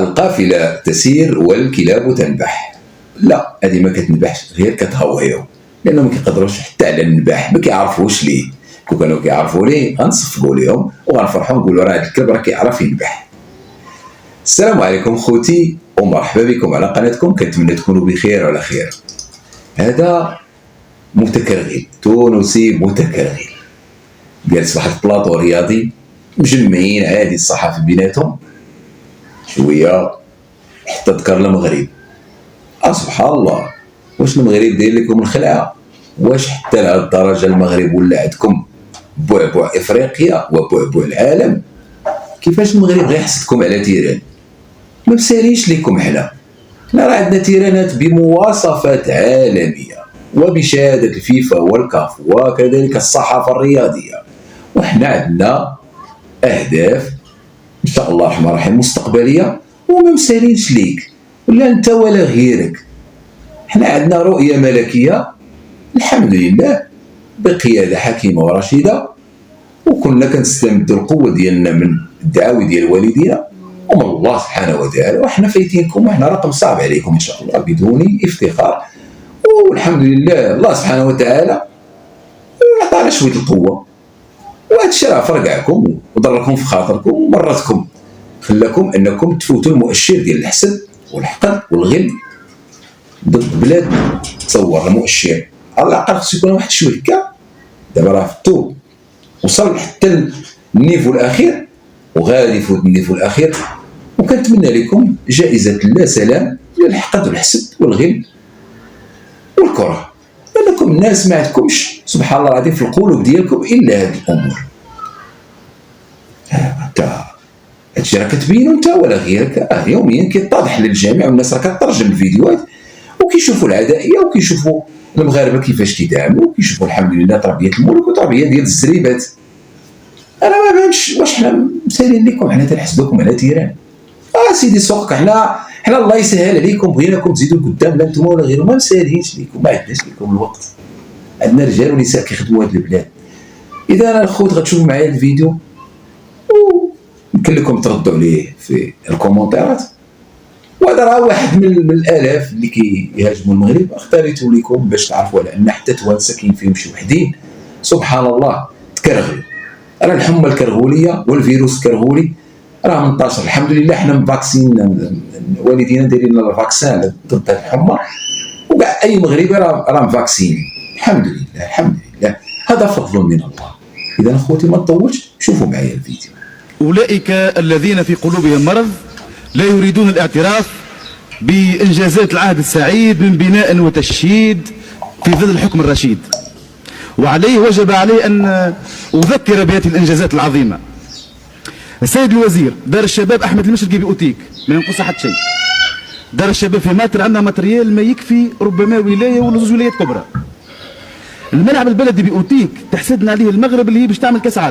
القافلة تسير والكلاب تنبح. لا، هذه ما كتنبحش، غير كتهوهيو، لأنهم ما كيقدروش حتى على النباح، ما كيعرفوش ليه. كون كانوا كيعرفوا ليه غنصفقوا ليهم وغنفرحوا نقولوا راه هذا الكلب راه كيعرف ينبح. السلام عليكم خوتي ومرحبا بكم على قناتكم، كنتمنى تكونوا بخير وعلى خير. هذا متكرغل تونسي متكرغل، جالس واحد البلاطو رياضي مجمعين عادي الصحافه بيناتهم شويه حتى ذكر المغرب. سبحان الله، واش المغرب داير لكم الخلعه؟ واش حتى لهاد الدرجه المغرب ولا عندكم بعبع افريقيا وبعبع العالم؟ كيفاش المغرب غيحسدكم على تيران؟ ما مساليش لكم حنا راه عندنا تيرانات بمواصفات عالميه وبشهاده الفيفا والكاف وكذلك الصحافه الرياضيه، وحنا عندنا اهداف ان شاء الله الرحمن الرحيم مستقبليه وما مسالينش ليك ولا انت ولا غيرك. حنا عندنا رؤيه ملكيه الحمد لله بقياده حكيمه ورشيده، وكنا كنستمدوا القوه ديالنا من الدعاوي ديال والدينا ومن الله سبحانه وتعالى، وحنا فايتينكم وحنا رقم صعب عليكم ان شاء الله بدون افتخار. والحمد لله الله سبحانه وتعالى عطانا شويه القوه، وهذا الشيء راه فرقعكم وضركم في خاطركم ومرتكم، خلاكم انكم تفوتوا المؤشر ديال الحسد والحقد والغل ضد بلاد. تصور المؤشر على الاقل خصو يكون واحد شويه هكا، دابا راه فتو وصل حتى النيفو الاخير وغادي يفوت النيفو الاخير، وكنتمنى لكم جائزه لا سلام للحقد والحسد والغل والكره، لانكم الناس ما عندكمش سبحان الله العظيم في القلوب ديالكم الا هذه الامور. انت هادشي راه كتبينو انت ولا غيرك، يوميا كيتضح للجميع والناس راه كترجم الفيديوهات وكيشوفوا العدائيه وكيشوفوا المغاربه كيفاش كيتعاملوا وكيشوفوا الحمد لله تربيه الملوك وتربيه ديال الزريبات. انا ما فهمتش واش حنا مسالين لكم، حنا تنحسدوكم على تيران. سيدي سوقك، حنا الله يسهل عليكم، بغيناكم تزيدوا قدام لا انتم ولا غيرهم، ما مسالينش لكم، ما عندناش لكم الوقت، عندنا رجال ونساء كيخدموا هاد البلاد. اذا انا الخوت غتشوفوا معايا الفيديو ويمكن لكم تردوا عليه في الكومونتيرات، وهذا راه واحد من الالاف اللي كيهاجموا المغرب اختاريته لكم باش تعرفوا على ان حتى توانسه كاين فيهم شي وحدين سبحان الله تكرهلوا. راه الحمى الكرهوليه والفيروس الكرهولي راه منتشر الحمد لله، حنا مفاكسين، والدينا دايرين لنا الفاكسان ضد الحمى، وكاع اي مغربي راه مفاكسين الحمد لله الحمد لله، هذا فضل من الله. اذا اخوتي ما نطولش، شوفوا معايا الفيديو. اولئك الذين في قلوبهم مرض لا يريدون الاعتراف بانجازات العهد السعيد من بناء وتشييد في ظل الحكم الرشيد، وعليه وجب عليه ان اذكر بهذه الانجازات العظيمه. السيد الوزير، دار الشباب احمد المشرقي باوتيك ما ينقصها حتى شيء. دار الشباب في ماتر عندنا ماتريال ما يكفي ربما ولايه ولا زوج ولايات كبرى. الملعب البلدي باوتيك تحسدنا عليه المغرب اللي هي باش تعمل كاس عالم.